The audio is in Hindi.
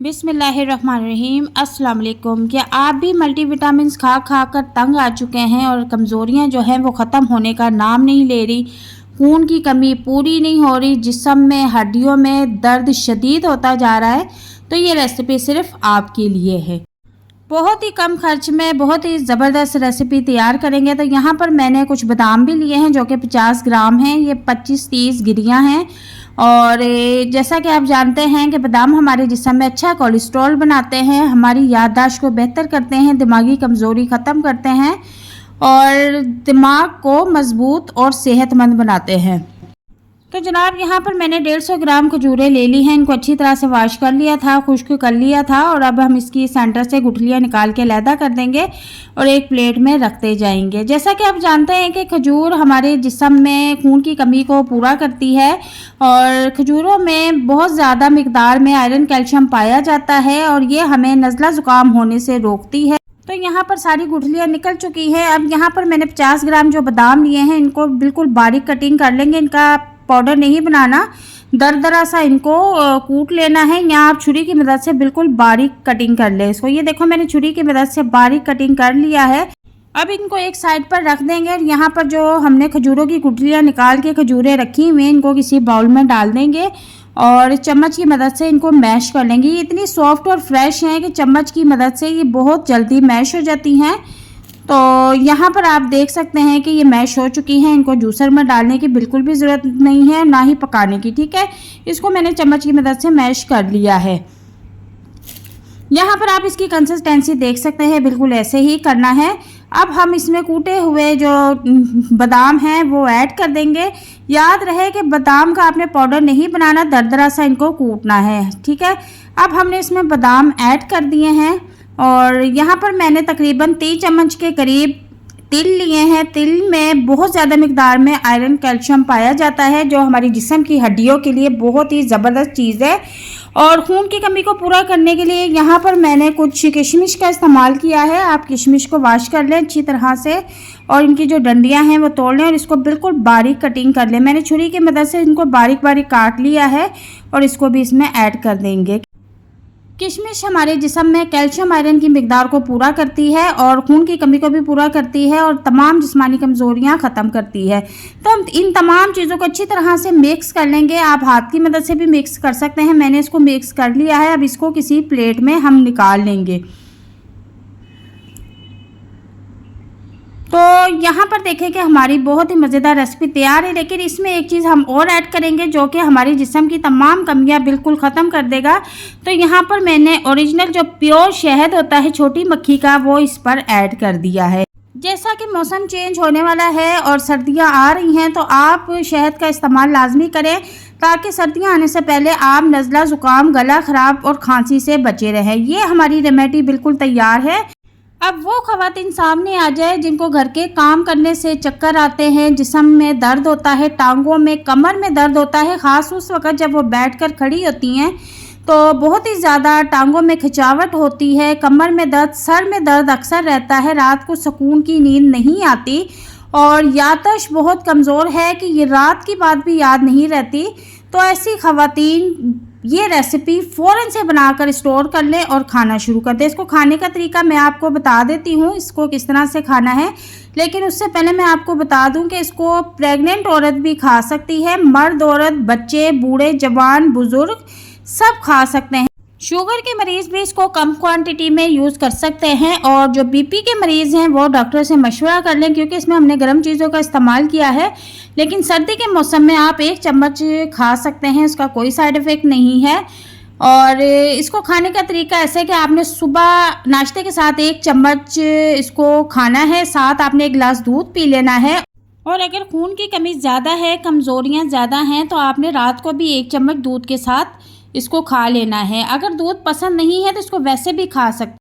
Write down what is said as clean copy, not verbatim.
बिस्मिल्लाहिर्रहमानिर्रहीम। अस्सलाम वालेकुम। क्या आप भी मल्टीविटामिन्स खा खा कर तंग आ चुके हैं और कमज़ोरियां जो हैं वो ख़त्म होने का नाम नहीं ले रही, खून की कमी पूरी नहीं हो रही, जिस्म में हड्डियों में दर्द शदीद होता जा रहा है, तो ये रेसिपी सिर्फ आपके लिए है। बहुत ही कम खर्च में बहुत ही ज़बरदस्त रेसिपी तैयार करेंगे। तो यहाँ पर मैंने कुछ बादाम भी लिए हैं जो कि 50 ग्राम हैं। ये 25-30 गिरियाँ हैं। और जैसा कि आप जानते हैं कि बादाम हमारे जिस्म में अच्छा कोलेस्ट्रॉल बनाते हैं, हमारी याददाश्त को बेहतर करते हैं, दिमागी कमज़ोरी ख़त्म करते हैं और दिमाग को मज़बूत और सेहतमंद बनाते हैं। तो जनाब यहाँ पर मैंने 150 ग्राम खजूरें ले ली हैं। इनको अच्छी तरह से वॉश कर लिया था, खुश्क कर लिया था और अब हम इसकी सेंटर से गुठलियाँ निकाल के अलहदा कर देंगे और एक प्लेट में रखते जाएंगे। जैसा कि आप जानते हैं कि खजूर हमारे जिस्म में खून की कमी को पूरा करती है और खजूरों में बहुत ज़्यादा मिकदार में आयरन कैल्शियम पाया जाता है और ये हमें नज़ला ज़ुकाम होने से रोकती है। तो यहाँ पर सारी गुठलियाँ निकल चुकी हैं। अब यहाँ पर मैंने 50 ग्राम जो बादाम लिए हैं इनको बिल्कुल बारीक कटिंग कर लेंगे। इनका पाउडर नहीं बनाना, दरदरा सा इनको कूट लेना है। यहाँ आप छुरी की मदद से बिल्कुल बारीक कटिंग कर ले इसको। ये देखो मैंने छुरी की मदद से बारीक कटिंग कर लिया है। अब इनको एक साइड पर रख देंगे और यहाँ पर जो हमने खजूरों की गुठलियाँ निकाल के खजूरें रखी हुई हैं इनको किसी बाउल में डाल देंगे और चम्मच की मदद से इनको मैश कर लेंगे। ये इतनी सॉफ्ट और फ्रेश हैं कि चम्मच की मदद से ये बहुत जल्दी मैश हो जाती हैं। तो यहाँ पर आप देख सकते हैं कि ये मैश हो चुकी हैं। इनको जूसर में डालने की बिल्कुल भी ज़रूरत नहीं है, ना ही पकाने की। ठीक है, इसको मैंने चम्मच की मदद से मैश कर लिया है। यहाँ पर आप इसकी कंसिस्टेंसी देख सकते हैं, बिल्कुल ऐसे ही करना है। अब हम इसमें कूटे हुए जो बादाम हैं वो ऐड कर देंगे। याद रहे कि बादाम का आपने पाउडर नहीं बनाना, दरदरा सा इनको कूटना है। ठीक है, अब हमने इसमें बादाम ऐड कर दिए हैं और यहाँ पर मैंने तकरीबन 3 चम्मच के करीब तिल लिए हैं। तिल में बहुत ज़्यादा मिकदार में आयरन कैल्शियम पाया जाता है जो हमारी जिस्म की हड्डियों के लिए बहुत ही ज़बरदस्त चीज़ है। और खून की कमी को पूरा करने के लिए यहाँ पर मैंने कुछ किशमिश का इस्तेमाल किया है। आप किशमिश को वॉश कर लें अच्छी तरह से और इनकी जो डंडियाँ हैं वो तोड़ लें और इसको बिल्कुल बारीक कटिंग कर लें। मैंने छुरी की मदद से इनको बारीक बारीक काट लिया है और इसको भी इसमें ऐड कर देंगे। किशमिश हमारे जिस्म में कैल्शियम आयरन की मिकदार को पूरा करती है और खून की कमी को भी पूरा करती है और तमाम जिस्मानी कमज़ोरियां ख़त्म करती है। तो हम इन तमाम चीज़ों को अच्छी तरह से मिक्स कर लेंगे। आप हाथ की मदद से भी मिक्स कर सकते हैं। मैंने इसको मिक्स कर लिया है। अब इसको किसी प्लेट में हम निकाल लेंगे। तो यहाँ पर देखें कि हमारी बहुत ही मज़ेदार रेसिपी तैयार है, लेकिन इसमें एक चीज़ हम और ऐड करेंगे जो कि हमारी जिस्म की तमाम कमियां बिल्कुल ख़त्म कर देगा। तो यहाँ पर मैंने ओरिजिनल जो प्योर शहद होता है छोटी मक्खी का, वो इस पर ऐड कर दिया है। जैसा कि मौसम चेंज होने वाला है और सर्दियाँ आ रही हैं तो आप शहद का इस्तेमाल लाजमी करें ताकि सर्दियाँ आने से पहले आप नज़ला ज़ुकाम, गला ख़राब और खांसी से बचे रहें। ये हमारी रेमेडी बिल्कुल तैयार है। अब वो ख़वातीन सामने आ जाए जिनको घर के काम करने से चक्कर आते हैं, जिस्म में दर्द होता है, टांगों में, कमर में दर्द होता है, ख़ास उस वक़्त जब वो बैठकर खड़ी होती हैं तो बहुत ही ज़्यादा टांगों में खिंचावट होती है, कमर में दर्द, सर में दर्द अक्सर रहता है, रात को सुकून की नींद नहीं आती और याददाश्त बहुत कमज़ोर है कि ये रात की बात भी याद नहीं रहती। तो ऐसी ख़वातीन ये रेसिपी फ़ौरन से बनाकर स्टोर कर लें और खाना शुरू कर दें। इसको खाने का तरीका मैं आपको बता देती हूँ, इसको किस तरह से खाना है। लेकिन उससे पहले मैं आपको बता दूँ कि इसको प्रेग्नेंट औरत भी खा सकती है, मर्द औरत, बच्चे, बूढ़े, जवान, बुज़ुर्ग सब खा सकते हैं। शुगर के मरीज़ भी इसको कम क्वांटिटी में यूज़ कर सकते हैं और जो बीपी के मरीज़ हैं वो डॉक्टर से मशवरा कर लें क्योंकि इसमें हमने गर्म चीज़ों का इस्तेमाल किया है। लेकिन सर्दी के मौसम में आप 1 चम्मच खा सकते हैं, इसका कोई साइड इफ़ेक्ट नहीं है। और इसको खाने का तरीका ऐसे है कि आपने सुबह नाश्ते के साथ 1 चम्मच इसको खाना है, साथ आपने 1 गिलास दूध पी लेना है। और अगर खून की कमी ज़्यादा है, कमज़ोरियाँ ज़्यादा हैं तो आपने रात को भी 1 चम्मच दूध के साथ इसको खा लेना है। अगर दूध पसंद नहीं है तो इसको वैसे भी खा सकते